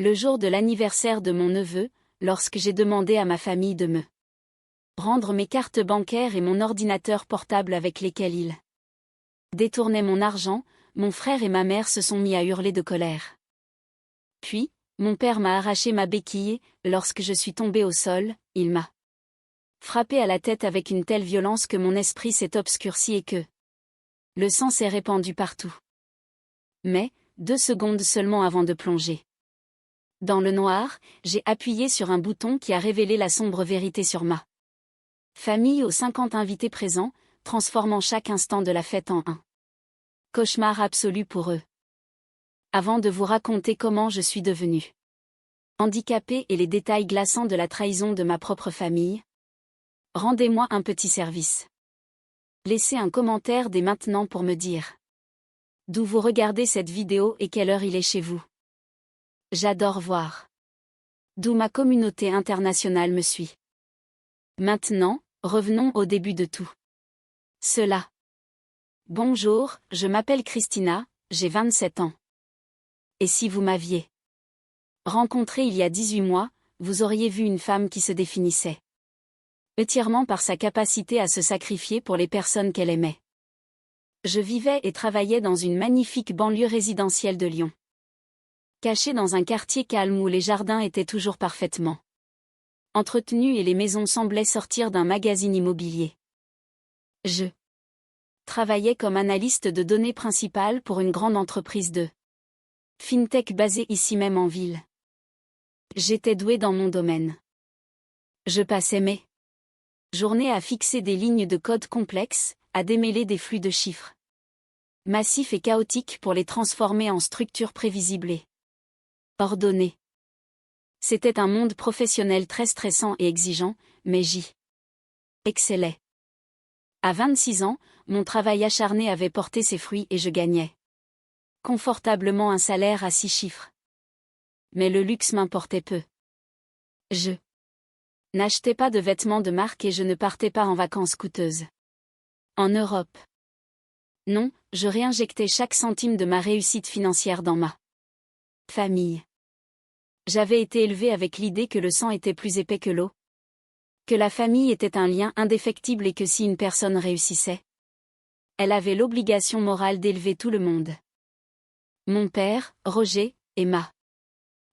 Le jour de l'anniversaire de mon neveu, lorsque j'ai demandé à ma famille de me rendre mes cartes bancaires et mon ordinateur portable avec lesquels ils détournaient mon argent, mon frère et ma mère se sont mis à hurler de colère. Puis, mon père m'a arraché ma béquille, lorsque je suis tombée au sol, il m'a frappé à la tête avec une telle violence que mon esprit s'est obscurci et que le sang s'est répandu partout. Mais, 2 secondes seulement avant de plonger dans le noir, j'ai appuyé sur un bouton qui a révélé la sombre vérité sur ma famille aux 50 invités présents, transformant chaque instant de la fête en un cauchemar absolu pour eux. Avant de vous raconter comment je suis devenue handicapée et les détails glaçants de la trahison de ma propre famille, rendez-moi un petit service. Laissez un commentaire dès maintenant pour me dire d'où vous regardez cette vidéo et quelle heure il est chez vous. J'adore voir d'où ma communauté internationale me suit. Maintenant, revenons au début de tout cela. Bonjour, je m'appelle Christina, j'ai 27 ans. Et si vous m'aviez rencontrée il y a 18 mois, vous auriez vu une femme qui se définissait entièrement par sa capacité à se sacrifier pour les personnes qu'elle aimait. Je vivais et travaillais dans une magnifique banlieue résidentielle de Lyon. Cachée dans un quartier calme où les jardins étaient toujours parfaitement entretenus et les maisons semblaient sortir d'un magazine immobilier. Je travaillais comme analyste de données principales pour une grande entreprise de fintech basée ici même en ville. J'étais douée dans mon domaine. Je passais mes journées à fixer des lignes de code complexes, à démêler des flux de chiffres massifs et chaotiques pour les transformer en structures prévisibles et ordonnées. C'était un monde professionnel très stressant et exigeant, mais j'y excellais. À 26 ans, mon travail acharné avait porté ses fruits et je gagnais confortablement un salaire à 6 chiffres. Mais le luxe m'importait peu. Je n'achetais pas de vêtements de marque et je ne partais pas en vacances coûteuses en Europe. Non, je réinjectais chaque centime de ma réussite financière dans ma famille. J'avais été élevée avec l'idée que le sang était plus épais que l'eau, que la famille était un lien indéfectible et que si une personne réussissait, elle avait l'obligation morale d'élever tout le monde. Mon père, Roger, et ma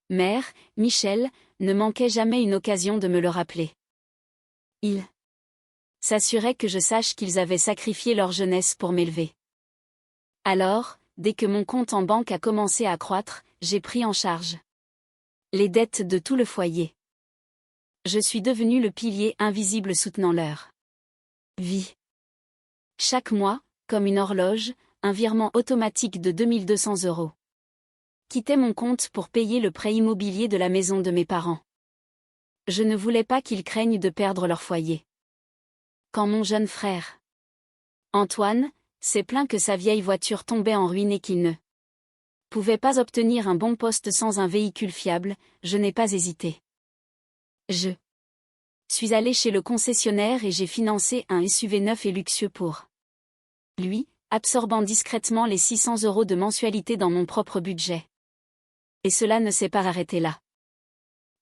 mère, Michel, ne manquaient jamais une occasion de me le rappeler. Ils s'assuraient que je sache qu'ils avaient sacrifié leur jeunesse pour m'élever. Alors, dès que mon compte en banque a commencé à croître, j'ai pris en charge les dettes de tout le foyer. Je suis devenu le pilier invisible soutenant leur vie. Chaque mois, comme une horloge, un virement automatique de 2200 € quittait mon compte pour payer le prêt immobilier de la maison de mes parents. Je ne voulais pas qu'ils craignent de perdre leur foyer. Quand mon jeune frère, Antoine, s'est plaint que sa vieille voiture tombait en ruine et qu'il ne pouvait pas obtenir un bon poste sans un véhicule fiable, je n'ai pas hésité. Je suis allé chez le concessionnaire et j'ai financé un SUV neuf et luxueux pour lui, absorbant discrètement les 600 € de mensualité dans mon propre budget. Et cela ne s'est pas arrêté là.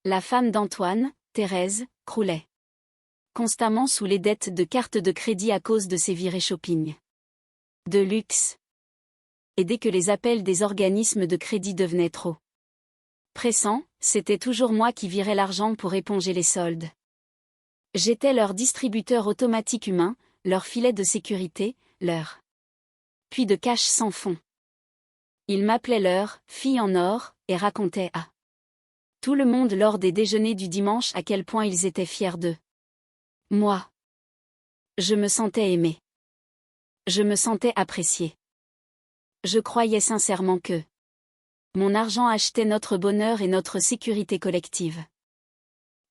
La femme d'Antoine, Thérèse, croulait constamment sous les dettes de cartes de crédit à cause de ses virées shopping de luxe. Et dès que les appels des organismes de crédit devenaient trop pressants, c'était toujours moi qui virais l'argent pour éponger les soldes. J'étais leur distributeur automatique humain, leur filet de sécurité, leur puits de cash sans fond. Ils m'appelaient leur fille en or et racontaient à tout le monde lors des déjeuners du dimanche à quel point ils étaient fiers d'eux. Moi, je me sentais aimée. Je me sentais appréciée. Je croyais sincèrement que mon argent achetait notre bonheur et notre sécurité collective.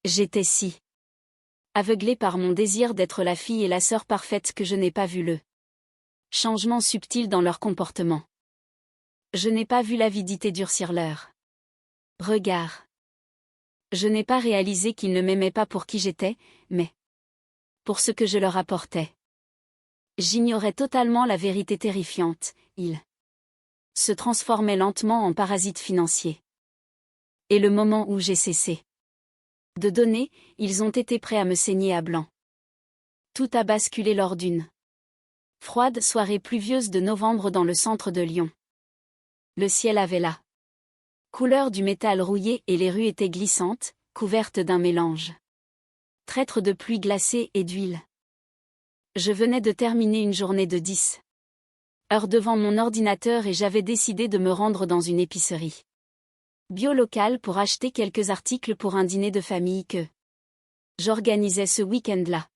J'étais si aveuglée par mon désir d'être la fille et la sœur parfaite que je n'ai pas vu le changement subtil dans leur comportement. Je n'ai pas vu l'avidité durcir leur regard. Je n'ai pas réalisé qu'ils ne m'aimaient pas pour qui j'étais, mais pour ce que je leur apportais. J'ignorais totalement la vérité terrifiante, ils se transformaient lentement en parasites financiers. Et le moment où j'ai cessé de donner, ils ont été prêts à me saigner à blanc. Tout a basculé lors d'une froide soirée pluvieuse de novembre dans le centre de Lyon. Le ciel avait la couleur du métal rouillé et les rues étaient glissantes, couvertes d'un mélange traître de pluie glacée et d'huile. Je venais de terminer une journée de 10 heures devant mon ordinateur et j'avais décidé de me rendre dans une épicerie bio locale pour acheter quelques articles pour un dîner de famille que j'organisais ce week-end-là.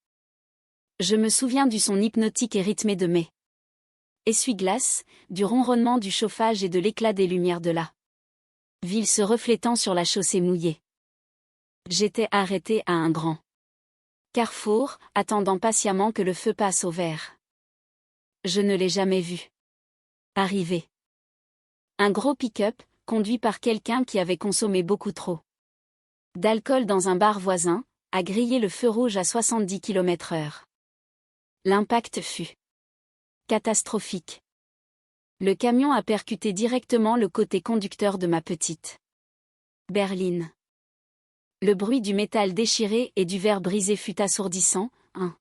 Je me souviens du son hypnotique et rythmé de mes essuie-glaces, du ronronnement du chauffage et de l'éclat des lumières de la ville se reflétant sur la chaussée mouillée. J'étais arrêté à un grand carrefour, attendant patiemment que le feu passe au vert. Je ne l'ai jamais vu arriver. Un gros pick-up, conduit par quelqu'un qui avait consommé beaucoup trop d'alcool dans un bar voisin, a grillé le feu rouge à 70 km/h. L'impact fut catastrophique. Le camion a percuté directement le côté conducteur de ma petite berline. Le bruit du métal déchiré et du verre brisé fut assourdissant, un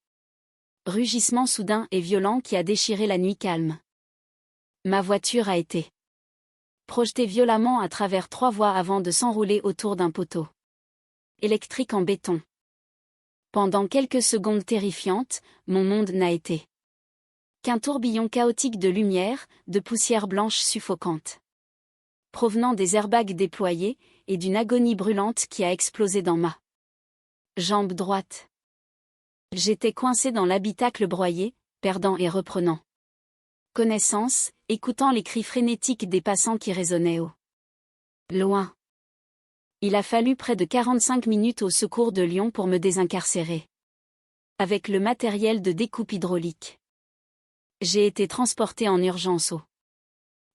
rugissement soudain et violent qui a déchiré la nuit calme. Ma voiture a été projetée violemment à travers 3 voies avant de s'enrouler autour d'un poteau électrique en béton. Pendant quelques secondes terrifiantes, mon monde n'a été qu'un tourbillon chaotique de lumière, de poussière blanche suffocante, provenant des airbags déployés, et d'une agonie brûlante qui a explosé dans ma jambe droite. J'étais coincé dans l'habitacle broyé, perdant et reprenant connaissance, écoutant les cris frénétiques des passants qui résonnaient au loin. Il a fallu près de 45 minutes au secours de Lyon pour me désincarcérer. Avec le matériel de découpe hydraulique. J'ai été transporté en urgence au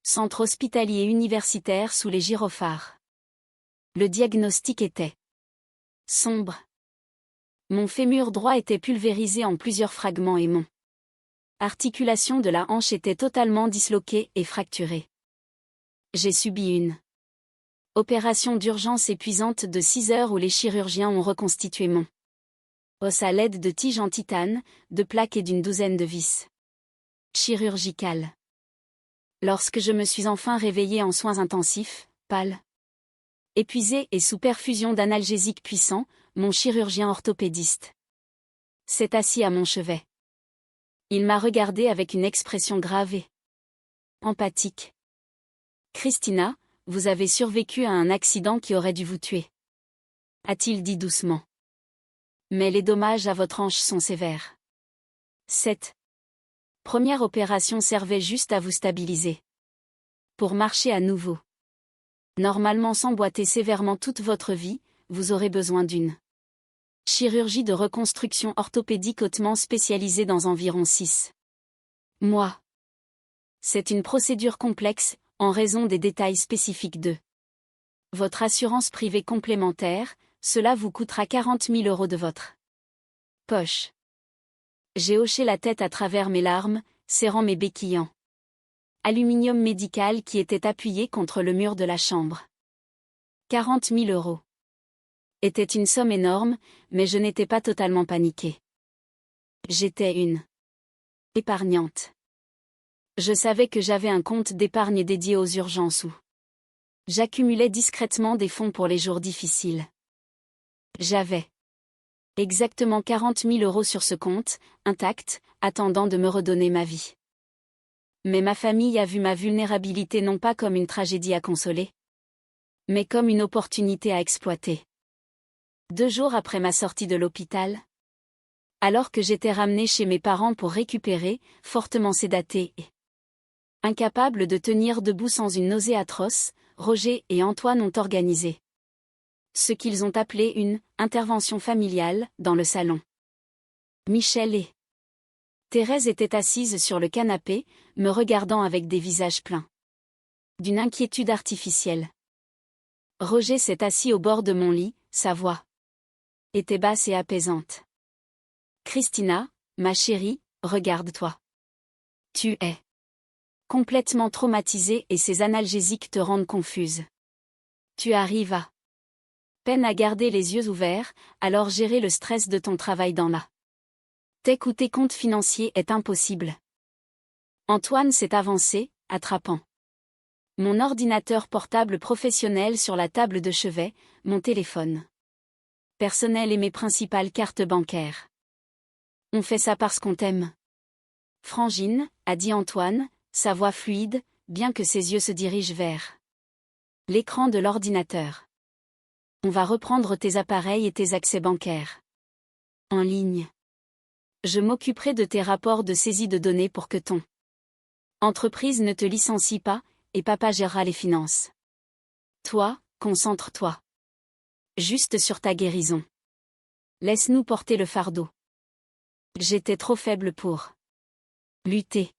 centre hospitalier universitaire sous les gyrophares. Le diagnostic était sombre. Mon fémur droit était pulvérisé en plusieurs fragments et mon articulation de la hanche était totalement disloquée et fracturée. J'ai subi une opération d'urgence épuisante de 6 heures où les chirurgiens ont reconstitué mon os à l'aide de tiges en titane, de plaques et d'une douzaine de vis chirurgicales. Lorsque je me suis enfin réveillé en soins intensifs, pâle, épuisé et sous perfusion d'analgésiques puissants, mon chirurgien orthopédiste s'est assis à mon chevet. Il m'a regardé avec une expression grave et empathique. « Christina, vous avez survécu à un accident qui aurait dû vous tuer. » a-t-il dit doucement. « Mais les dommages à votre hanche sont sévères. Cette première opération servait juste à vous stabiliser. Pour marcher à nouveau. Normalement s'emboîter sévèrement toute votre vie, vous aurez besoin d'une chirurgie de reconstruction orthopédique hautement spécialisée dans environ 6 mois. C'est une procédure complexe, en raison des détails spécifiques de votre assurance privée complémentaire, cela vous coûtera 40 000 € de votre poche. J'ai hoché la tête à travers mes larmes, serrant mes béquilles en aluminium médical qui étaient appuyés contre le mur de la chambre. 40 000 € était une somme énorme, mais je n'étais pas totalement paniquée. J'étais une épargnante. Je savais que j'avais un compte d'épargne dédié aux urgences où j'accumulais discrètement des fonds pour les jours difficiles. J'avais exactement 40 000 € sur ce compte, intact, attendant de me redonner ma vie. Mais ma famille a vu ma vulnérabilité non pas comme une tragédie à consoler, mais comme une opportunité à exploiter. 2 jours après ma sortie de l'hôpital, alors que j'étais ramené chez mes parents pour récupérer, fortement sédaté et incapable de tenir debout sans une nausée atroce, Roger et Antoine ont organisé ce qu'ils ont appelé une « intervention familiale » dans le salon. Michel et Thérèse étaient assises sur le canapé, me regardant avec des visages pleins d'une inquiétude artificielle. Roger s'est assis au bord de mon lit, sa voix était basse et apaisante. « Christina, ma chérie, regarde-toi. Tu es complètement traumatisée et ces analgésiques te rendent confuse. Tu arrives à Peine à garder les yeux ouverts, alors gérer le stress de ton travail dans la tech ou tes comptes financiers est impossible. Antoine s'est avancé, attrapant mon ordinateur portable professionnel sur la table de chevet, mon téléphone personnel et mes principales cartes bancaires. On fait ça parce qu'on t'aime. Frangine, a dit Antoine, sa voix fluide, bien que ses yeux se dirigent vers l'écran de l'ordinateur. On va reprendre tes appareils et tes accès bancaires en ligne. Je m'occuperai de tes rapports de saisie de données pour que ton entreprise ne te licencie pas, et papa gérera les finances. Toi, concentre-toi juste sur ta guérison. Laisse-nous porter le fardeau. J'étais trop faible pour lutter.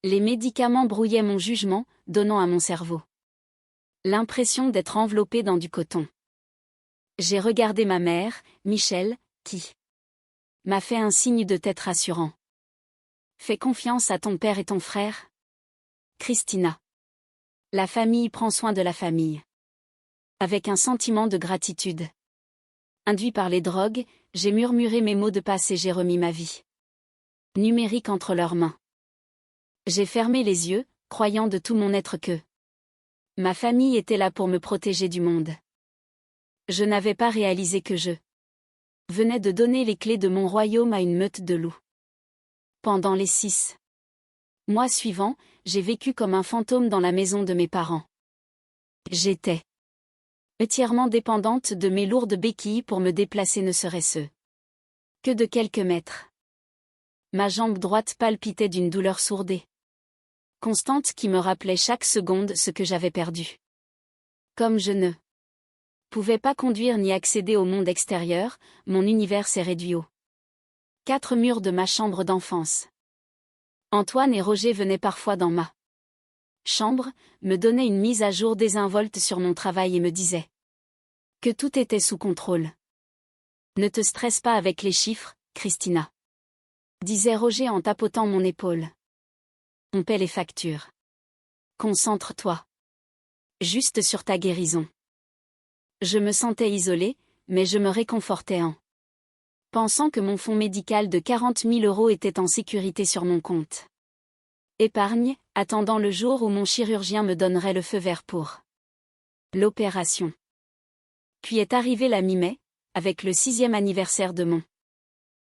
Les médicaments brouillaient mon jugement, donnant à mon cerveau l'impression d'être enveloppé dans du coton. J'ai regardé ma mère, Michel, qui m'a fait un signe de tête rassurant. Fais confiance à ton père et ton frère. Christina. La famille prend soin de la famille. Avec un sentiment de gratitude induit par les drogues, j'ai murmuré mes mots de passe et j'ai remis ma vie numérique entre leurs mains. J'ai fermé les yeux, croyant de tout mon être que ma famille était là pour me protéger du monde. Je n'avais pas réalisé que je venais de donner les clés de mon royaume à une meute de loups. Pendant les 6 mois suivants, j'ai vécu comme un fantôme dans la maison de mes parents. J'étais entièrement dépendante de mes lourdes béquilles pour me déplacer, ne serait-ce que de quelques mètres. Ma jambe droite palpitait d'une douleur sourde et constante qui me rappelait chaque seconde ce que j'avais perdu. Comme je ne pouvais pas conduire ni accéder au monde extérieur, mon univers s'est réduit aux 4 murs de ma chambre d'enfance. Antoine et Roger venaient parfois dans ma chambre, me donnaient une mise à jour désinvolte sur mon travail et me disaient que tout était sous contrôle. Ne te stresse pas avec les chiffres, Christina, disait Roger en tapotant mon épaule. On paie les factures. Concentre-toi juste sur ta guérison. Je me sentais isolée, mais je me réconfortais en pensant que mon fonds médical de 40 000 € était en sécurité sur mon compte épargne, attendant le jour où mon chirurgien me donnerait le feu vert pour l'opération. Puis est arrivé la mi-mai, avec le 6e anniversaire de mon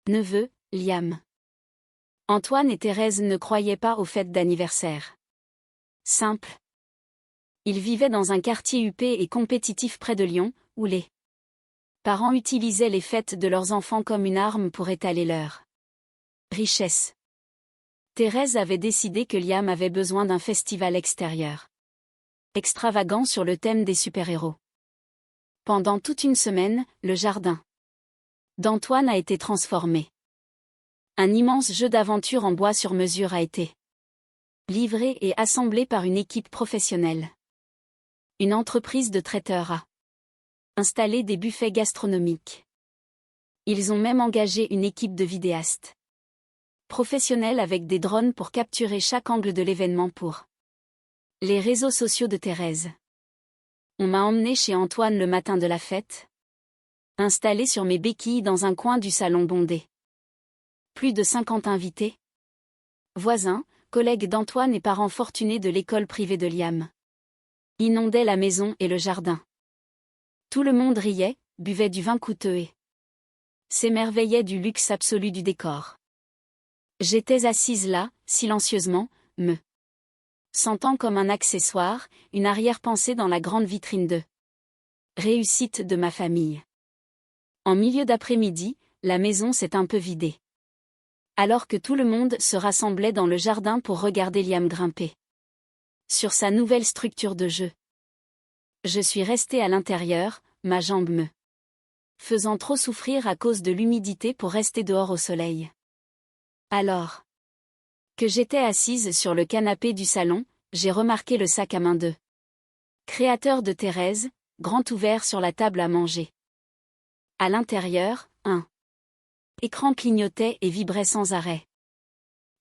neveu, Liam. Antoine et Thérèse ne croyaient pas aux fêtes d'anniversaire simple. Ils vivaient dans un quartier huppé et compétitif près de Lyon, où les parents utilisaient les fêtes de leurs enfants comme une arme pour étaler leur richesse. Thérèse avait décidé que Liam avait besoin d'un festival extérieur extravagant sur le thème des super-héros. Pendant toute une semaine, le jardin d'Antoine a été transformé. Un immense jeu d'aventure en bois sur mesure a été livré et assemblé par une équipe professionnelle. Une entreprise de traiteurs a installé des buffets gastronomiques. Ils ont même engagé une équipe de vidéastes professionnels avec des drones pour capturer chaque angle de l'événement pour les réseaux sociaux de Thérèse. On m'a emmené chez Antoine le matin de la fête, installé sur mes béquilles dans un coin du salon bondé. Plus de 50 invités, voisins, collègues d'Antoine et parents fortunés de l'école privée de Liam inondaient la maison et le jardin. Tout le monde riait, buvait du vin coûteux et s'émerveillait du luxe absolu du décor. J'étais assise là, silencieusement, me sentant comme un accessoire, une arrière-pensée dans la grande vitrine de réussite de ma famille. En milieu d'après-midi, la maison s'est un peu vidée. Alors que tout le monde se rassemblait dans le jardin pour regarder Liam grimper sur sa nouvelle structure de jeu. Je suis restée à l'intérieur, ma jambe me faisant trop souffrir à cause de l'humidité pour rester dehors au soleil. Alors que j'étais assise sur le canapé du salon, j'ai remarqué le sac à main de créateur de Thérèse, grand ouvert sur la table à manger. À l'intérieur, un écran clignotait et vibrait sans arrêt.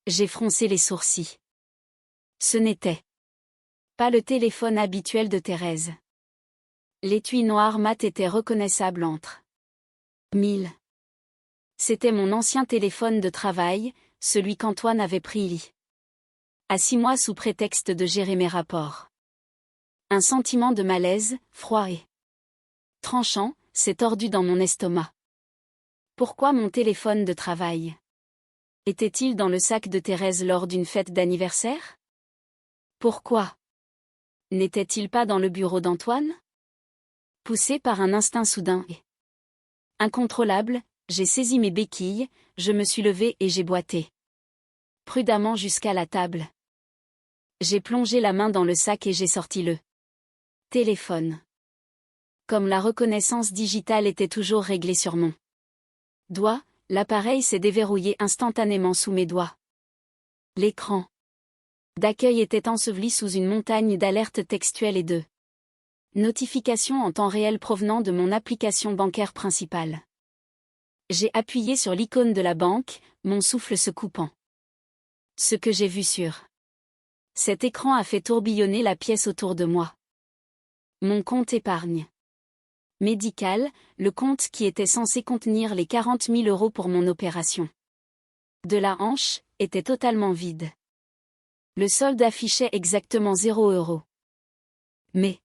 J'ai froncé les sourcils. Ce n'était pas le téléphone habituel de Thérèse. L'étui noir mat était reconnaissable entre 1000. C'était mon ancien téléphone de travail, celui qu'Antoine avait pris à 6 mois sous prétexte de gérer mes rapports. Un sentiment de malaise, froid et tranchant, s'est tordu dans mon estomac. Pourquoi mon téléphone de travail? Était-il dans le sac de Thérèse lors d'une fête d'anniversaire? Pourquoi n'était-il pas dans le bureau d'Antoine? Poussé par un instinct soudain et incontrôlable, j'ai saisi mes béquilles, je me suis levé et j'ai boité prudemment jusqu'à la table. J'ai plongé la main dans le sac et j'ai sorti le téléphone. Comme la reconnaissance digitale était toujours réglée sur mon doigt, l'appareil s'est déverrouillé instantanément sous mes doigts. L'écran d'accueil était enseveli sous une montagne d'alertes textuelles et de notifications en temps réel provenant de mon application bancaire principale. J'ai appuyé sur l'icône de la banque, mon souffle se coupant. Ce que j'ai vu sur cet écran a fait tourbillonner la pièce autour de moi. Mon compte épargne médical, le compte qui était censé contenir les 40 000 € pour mon opération de la hanche, était totalement vide. Le solde affichait exactement 0 €. Mes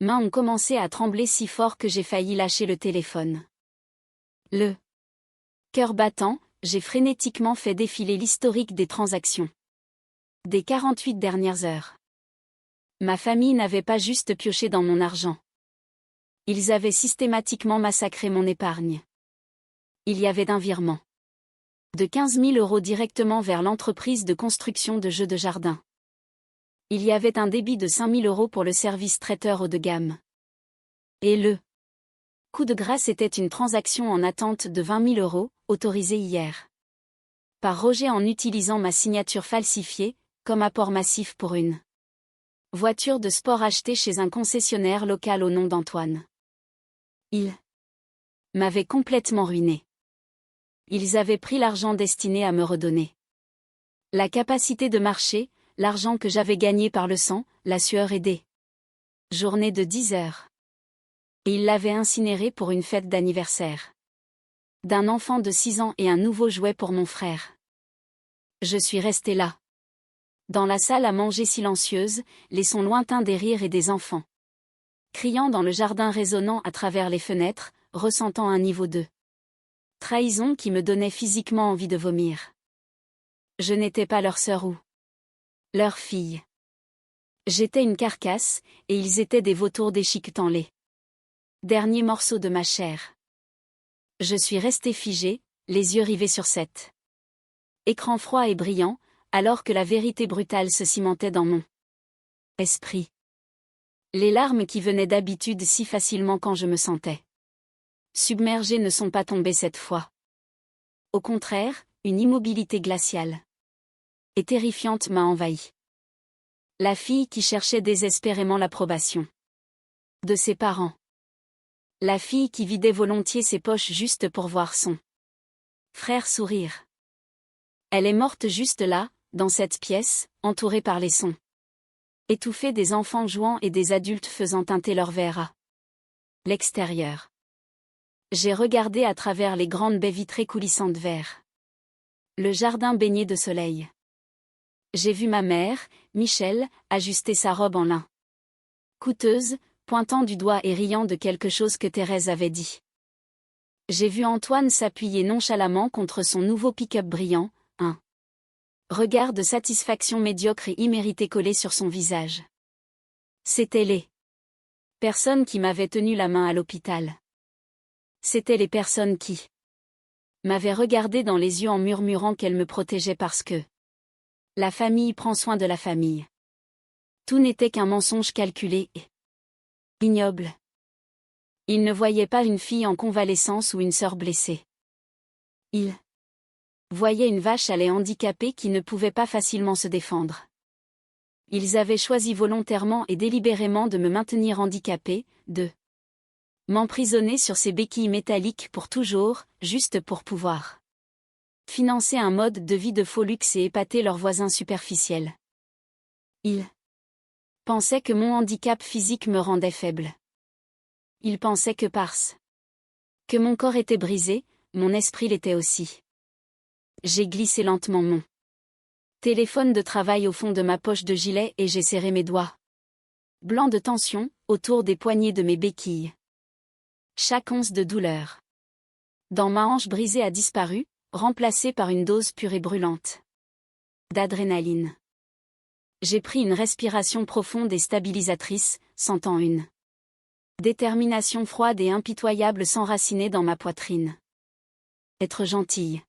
mains ont commencé à trembler si fort que j'ai failli lâcher le téléphone. Le cœur battant, j'ai frénétiquement fait défiler l'historique des transactions des 48 dernières heures. Ma famille n'avait pas juste pioché dans mon argent. Ils avaient systématiquement massacré mon épargne. Il y avait un virement de 15 000 € directement vers l'entreprise de construction de jeux de jardin. Il y avait un débit de 5 000 € pour le service traiteur haut de gamme. Et le coup de grâce était une transaction en attente de 20 000 €, autorisée hier par Roger en utilisant ma signature falsifiée, comme apport massif pour une voiture de sport achetée chez un concessionnaire local au nom d'Antoine. Ils m'avaient complètement ruiné. Ils avaient pris l'argent destiné à me redonner la capacité de marcher, l'argent que j'avais gagné par le sang, la sueur et des journées de 10 heures. Et ils l'avaient incinéré pour une fête d'anniversaire d'un enfant de 6 ans et un nouveau jouet pour mon frère. Je suis restée là, dans la salle à manger silencieuse, les sons lointains des rires et des enfants criant dans le jardin résonnant à travers les fenêtres, ressentant un niveau de trahison qui me donnait physiquement envie de vomir. Je n'étais pas leur sœur ou leur fille. J'étais une carcasse, et ils étaient des vautours déchiquetant les derniers morceaux de ma chair. Je suis restée figée, les yeux rivés sur cet écran froid et brillant, alors que la vérité brutale se cimentait dans mon esprit. Les larmes qui venaient d'habitude si facilement quand je me sentais submergée ne sont pas tombées cette fois. Au contraire, une immobilité glaciale et terrifiante m'a envahie. La fille qui cherchait désespérément l'approbation de ses parents. La fille qui vidait volontiers ses poches juste pour voir son frère sourire. Elle est morte juste là, dans cette pièce, entourée par les sons étouffés des enfants jouant et des adultes faisant teinter leurs verres à l'extérieur. J'ai regardé à travers les grandes baies vitrées coulissantes vers le jardin baigné de soleil. J'ai vu ma mère, Michel, ajuster sa robe en lin coûteuse, pointant du doigt et riant de quelque chose que Thérèse avait dit. J'ai vu Antoine s'appuyer nonchalamment contre son nouveau pick-up brillant, un regard de satisfaction médiocre et immérité collé sur son visage. C'étaient les personnes qui m'avaient tenu la main à l'hôpital. C'étaient les personnes qui m'avaient regardé dans les yeux en murmurant qu'elles me protégeaient parce que la famille prend soin de la famille. Tout n'était qu'un mensonge calculé et ignoble. Ils ne voyaient pas une fille en convalescence ou une sœur blessée. Ils voyaient une vache à lait handicapée qui ne pouvait pas facilement se défendre. Ils avaient choisi volontairement et délibérément de me maintenir handicapée, de m'emprisonner sur ces béquilles métalliques pour toujours, juste pour pouvoir financer un mode de vie de faux luxe et épater leurs voisins superficiels. Ils pensaient que mon handicap physique me rendait faible. Il pensait que parce que mon corps était brisé, mon esprit l'était aussi. J'ai glissé lentement mon téléphone de travail au fond de ma poche de gilet et j'ai serré mes doigts blancs de tension autour des poignets de mes béquilles. Chaque once de douleur dans ma hanche brisée a disparu, remplacée par une dose pure et brûlante d'adrénaline. J'ai pris une respiration profonde et stabilisatrice, sentant une détermination froide et impitoyable s'enraciner dans ma poitrine. Être gentille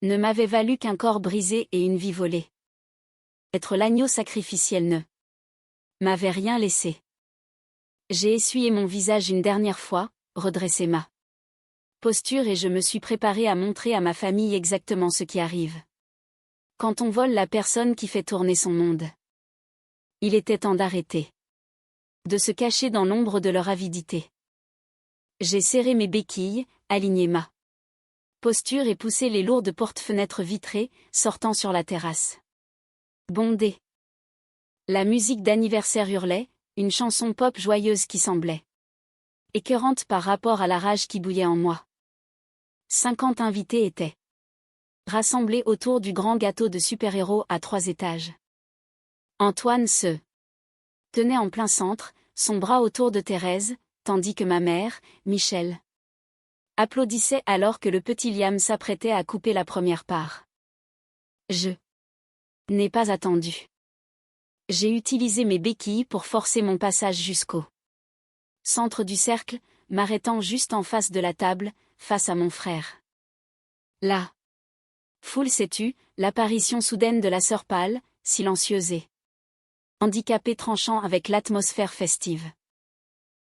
ne m'avait valu qu'un corps brisé et une vie volée. Être l'agneau sacrificiel ne m'avait rien laissé. J'ai essuyé mon visage une dernière fois, redressé ma posture et je me suis préparé à montrer à ma famille exactement ce qui arrive quand on vole la personne qui fait tourner son monde. Il était temps d'arrêter de se cacher dans l'ombre de leur avidité. J'ai serré mes béquilles, aligné ma posture et poussé les lourdes portes-fenêtres vitrées, sortant sur la terrasse bondée. La musique d'anniversaire hurlait, une chanson pop joyeuse qui semblait écœurante par rapport à la rage qui bouillait en moi. 50 invités étaient rassemblés autour du grand gâteau de super-héros à 3 étages. Antoine se tenait en plein centre, son bras autour de Thérèse, tandis que ma mère, Michel, applaudissait alors que le petit Liam s'apprêtait à couper la première part. Je n'ai pas attendu. J'ai utilisé mes béquilles pour forcer mon passage jusqu'au centre du cercle, m'arrêtant juste en face de la table, face à mon frère. La foule s'est tue, l'apparition soudaine de la sœur pâle, silencieuse et handicapée tranchant avec l'atmosphère festive.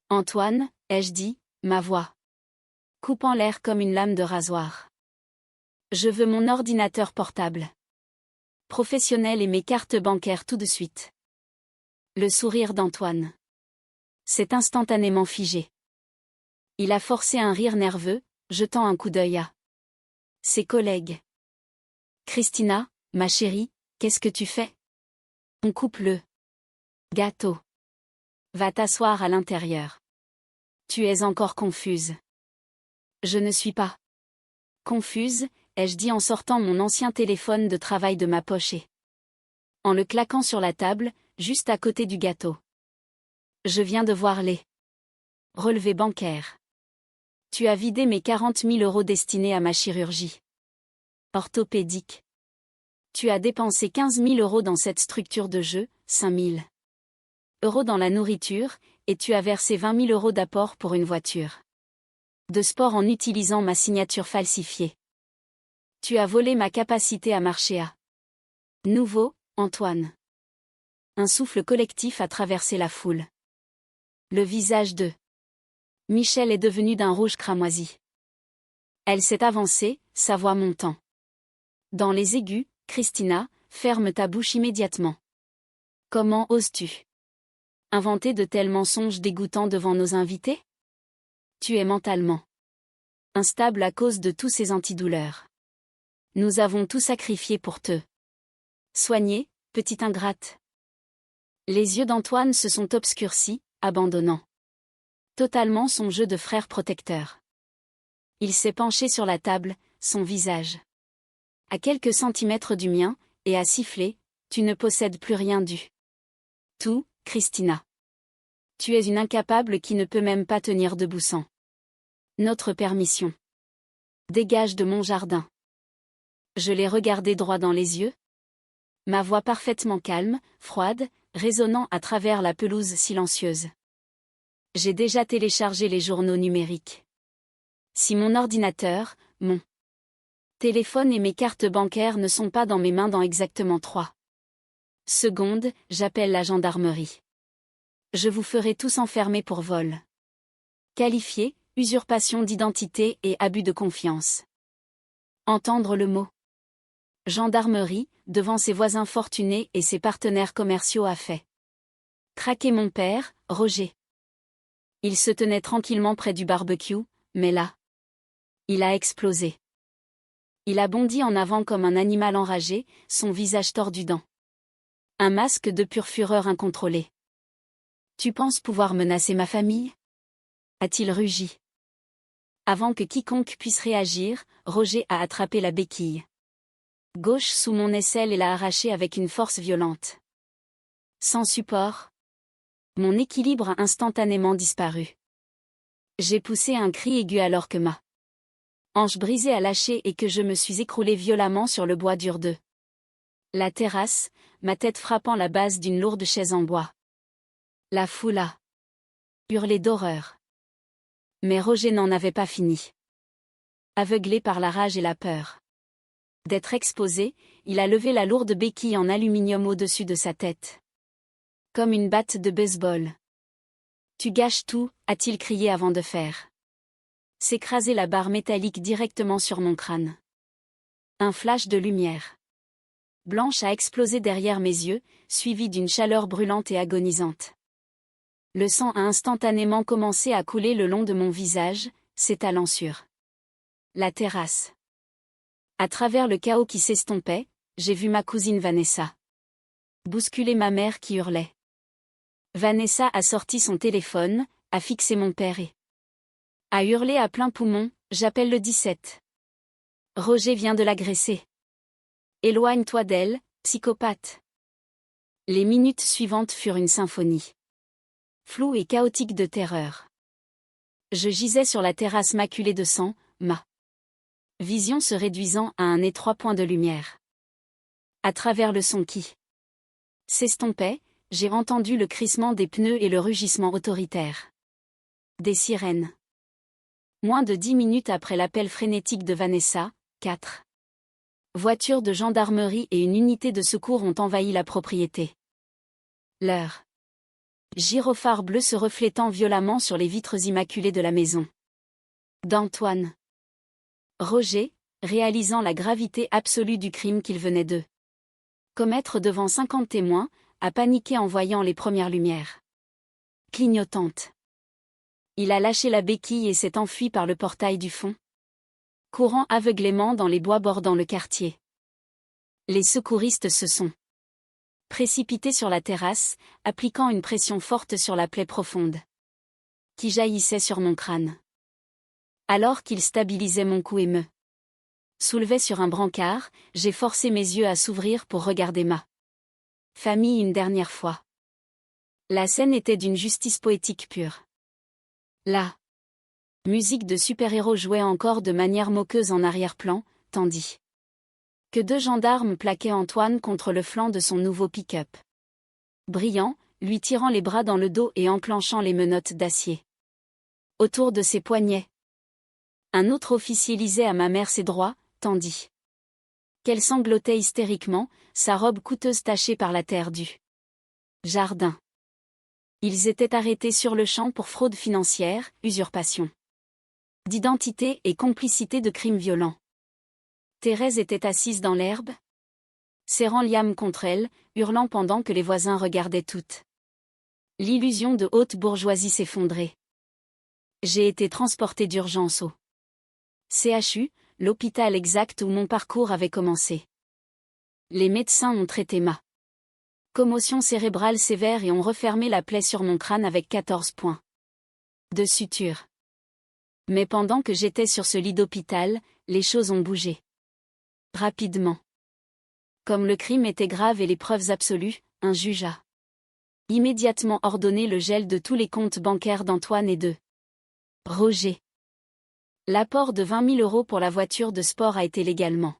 Antoine, ai-je dit, ma voix coupant l'air comme une lame de rasoir. Je veux mon ordinateur portable professionnel et mes cartes bancaires tout de suite. Le sourire d'Antoine s'est instantanément figé. Il a forcé un rire nerveux, jetant un coup d'œil à ses collègues. Christina, ma chérie, qu'est-ce que tu fais? On coupe le gâteau. Va t'asseoir à l'intérieur. Tu es encore confuse. Je ne suis pas confuse, ai-je dit en sortant mon ancien téléphone de travail de ma poche et en le claquant sur la table, juste à côté du gâteau. Je viens de voir les relevés bancaires. Tu as vidé mes 40 000 € destinés à ma chirurgie orthopédique. Tu as dépensé 15 000 € dans cette structure de jeu, 5 000 € dans la nourriture, et tu as versé 20 000 € d'apport pour une voiture de sport en utilisant ma signature falsifiée. Tu as volé ma capacité à marcher à nouveau, Antoine. Un souffle collectif a traversé la foule. Le visage de Michel est devenu d'un rouge cramoisi. Elle s'est avancée, sa voix montant dans les aigus. Christina, ferme ta bouche immédiatement. Comment oses-tu inventer de tels mensonges dégoûtants devant nos invités? Tu es mentalement instable à cause de tous ces antidouleurs. Nous avons tout sacrifié pour te soigner, petite ingrate. Les yeux d'Antoine se sont obscurcis, abandonnant totalement son jeu de frère protecteur. Il s'est penché sur la table, son visage à quelques centimètres du mien, et a sifflé, tu ne possèdes plus rien du tout, Christina. Tu es une incapable qui ne peut même pas tenir debout sans notre permission. Dégage de mon jardin. Je l'ai regardé droit dans les yeux. Ma voix parfaitement calme, froide, résonnant à travers la pelouse silencieuse. J'ai déjà téléchargé les journaux numériques. Si mon ordinateur, mon téléphone et mes cartes bancaires ne sont pas dans mes mains dans exactement 3 secondes, j'appelle la gendarmerie. Je vous ferai tous enfermer pour vol qualifié, usurpation d'identité et abus de confiance. Entendre le mot gendarmerie, devant ses voisins fortunés et ses partenaires commerciaux a fait craquer mon père, Roger. Il se tenait tranquillement près du barbecue, mais là, il a explosé. Il a bondi en avant comme un animal enragé, son visage tordu dans un masque de pure fureur incontrôlée. Tu penses pouvoir menacer ma famille? a-t-il rugi. Avant que quiconque puisse réagir, Roger a attrapé la béquille gauche sous mon aisselle et l'a arrachée avec une force violente. Sans support, mon équilibre a instantanément disparu. J'ai poussé un cri aigu alors que ma hanche brisée a lâché et que je me suis écroulé violemment sur le bois dur de la terrasse, ma tête frappant la base d'une lourde chaise en bois. La foule a hurlé d'horreur. Mais Roger n'en avait pas fini. Aveuglé par la rage et la peur d'être exposé, il a levé la lourde béquille en aluminium au-dessus de sa tête. Comme une batte de baseball. Tu gâches tout, a-t-il crié avant de faire s'écraser la barre métallique directement sur mon crâne. Un flash de lumière blanche a explosé derrière mes yeux, suivi d'une chaleur brûlante et agonisante. Le sang a instantanément commencé à couler le long de mon visage, s'étalant sur la terrasse. À travers le chaos qui s'estompait, j'ai vu ma cousine Vanessa bousculer ma mère qui hurlait. Vanessa a sorti son téléphone, a fixé mon père et a hurlé à plein poumon, j'appelle le 17. Roger vient de l'agresser. Éloigne-toi d'elle, psychopathe. Les minutes suivantes furent une symphonie floue et chaotique de terreur. Je gisais sur la terrasse maculée de sang, ma vision se réduisant à un étroit point de lumière. À travers le son qui s'estompait, j'ai entendu le crissement des pneus et le rugissement autoritaire des sirènes. Moins de 10 minutes après l'appel frénétique de Vanessa, 4 voitures de gendarmerie et une unité de secours ont envahi la propriété. Leurs gyrophares bleus se reflétant violemment sur les vitres immaculées de la maison d'Antoine. Roger, réalisant la gravité absolue du crime qu'il venait de commettre devant 50 témoins, a paniqué en voyant les premières lumières clignotantes. Il a lâché la béquille et s'est enfui par le portail du fond, courant aveuglément dans les bois bordant le quartier. Les secouristes se sont précipités sur la terrasse, appliquant une pression forte sur la plaie profonde qui jaillissait sur mon crâne. Alors qu'ils stabilisaient mon cou et me soulevaient sur un brancard, j'ai forcé mes yeux à s'ouvrir pour regarder ma famille une dernière fois. La scène était d'une justice poétique pure. La musique de super-héros jouait encore de manière moqueuse en arrière-plan, tandis que 2 gendarmes plaquaient Antoine contre le flanc de son nouveau pick-up brillant, lui tirant les bras dans le dos et enclenchant les menottes d'acier autour de ses poignets. Un autre officier lisait à ma mère ses droits, tandis qu'elle sanglotait hystériquement, sa robe coûteuse tachée par la terre du jardin. Ils étaient arrêtés sur le champ pour fraude financière, usurpation d'identité et complicité de crimes violents. Thérèse était assise dans l'herbe, serrant Liam contre elle, hurlant pendant que les voisins regardaient toute l'illusion de haute bourgeoisie s'effondrer. J'ai été transporté d'urgence au CHU, l'hôpital exact où mon parcours avait commencé. Les médecins ont traité ma commotion cérébrale sévère et ont refermé la plaie sur mon crâne avec 14 points de suture. Mais pendant que j'étais sur ce lit d'hôpital, les choses ont bougé rapidement. Comme le crime était grave et les preuves absolues, un juge a immédiatement ordonné le gel de tous les comptes bancaires d'Antoine et de Roger. L'apport de 20 000 € pour la voiture de sport a été légalement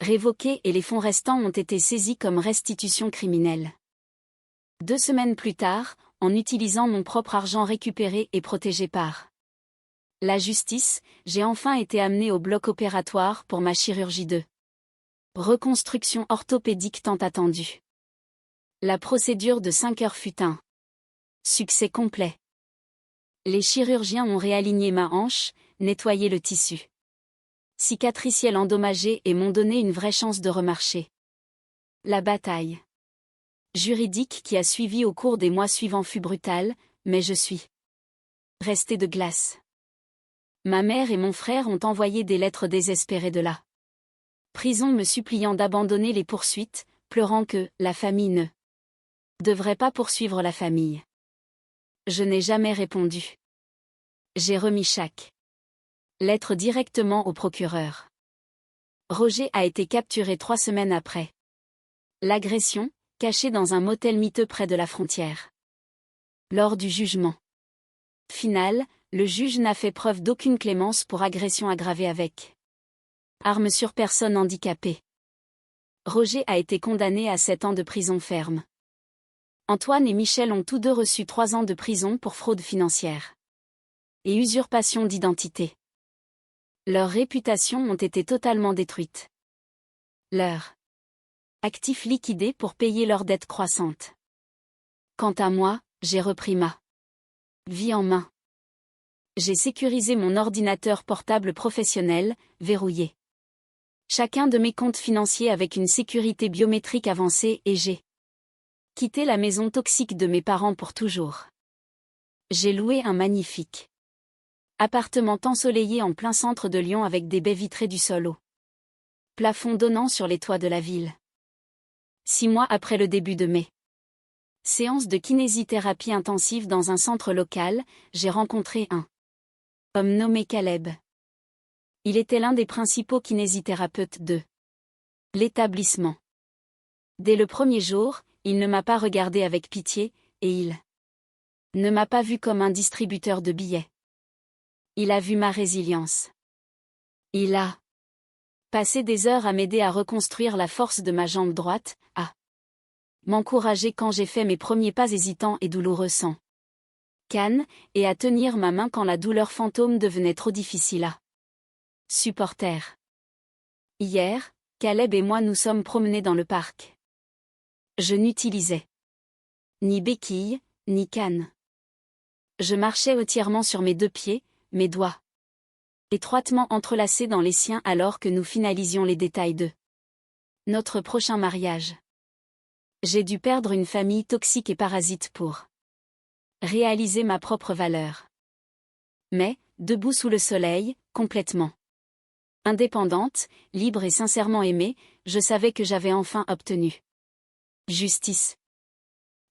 révoqué et les fonds restants ont été saisis comme restitution criminelle. 2 semaines plus tard, en utilisant mon propre argent récupéré et protégé par la justice, j'ai enfin été amené au bloc opératoire pour ma chirurgie de reconstruction orthopédique tant attendue. La procédure de 5 heures fut un succès complet. Les chirurgiens ont réaligné ma hanche, nettoyé le tissu cicatriciel endommagé et m'ont donné une vraie chance de remarcher. La bataille juridique qui a suivi au cours des mois suivants fut brutale, mais je suis resté de glace. Ma mère et mon frère ont envoyé des lettres désespérées de la prison me suppliant d'abandonner les poursuites, pleurant que la famille ne devrait pas poursuivre la famille. Je n'ai jamais répondu. J'ai remis chaque lettre directement au procureur. Roger a été capturé 3 semaines après l'agression, caché dans un motel miteux près de la frontière. Lors du jugement final, le juge n'a fait preuve d'aucune clémence pour agression aggravée avec arme sur personne handicapée. Roger a été condamné à 7 ans de prison ferme. Antoine et Michel ont tous deux reçu 3 ans de prison pour fraude financière et usurpation d'identité. Leurs réputations ont été totalement détruites. Leurs actifs liquidés pour payer leurs dettes croissantes. Quant à moi, j'ai repris ma vie en main. J'ai sécurisé mon ordinateur portable professionnel, verrouillé chacun de mes comptes financiers avec une sécurité biométrique avancée et j'ai quitté la maison toxique de mes parents pour toujours. J'ai loué un magnifique appartement ensoleillé en plein centre de Lyon avec des baies vitrées du sol au plafond donnant sur les toits de la ville. 6 mois après le début de mes séances de kinésithérapie intensive dans un centre local, j'ai rencontré un homme nommé Caleb. Il était l'un des principaux kinésithérapeutes de l'établissement. Dès le premier jour, il ne m'a pas regardé avec pitié, et il ne m'a pas vu comme un distributeur de billets. Il a vu ma résilience. Il a passé des heures à m'aider à reconstruire la force de ma jambe droite, à m'encourager quand j'ai fait mes premiers pas hésitants et douloureux sans canne, et à tenir ma main quand la douleur fantôme devenait trop difficile à supporter. Hier, Caleb et moi nous sommes promenés dans le parc. Je n'utilisais ni béquille, ni canne. Je marchais entièrement sur mes 2 pieds, mes doigts étroitement entrelacés dans les siens alors que nous finalisions les détails de notre prochain mariage. J'ai dû perdre une famille toxique et parasite pour réaliser ma propre valeur. Mais, debout sous le soleil, complètement indépendante, libre et sincèrement aimée, je savais que j'avais enfin obtenu justice.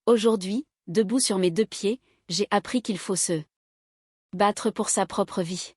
Aujourd'hui, debout sur mes 2 pieds, j'ai appris qu'il faut se battre pour sa propre vie.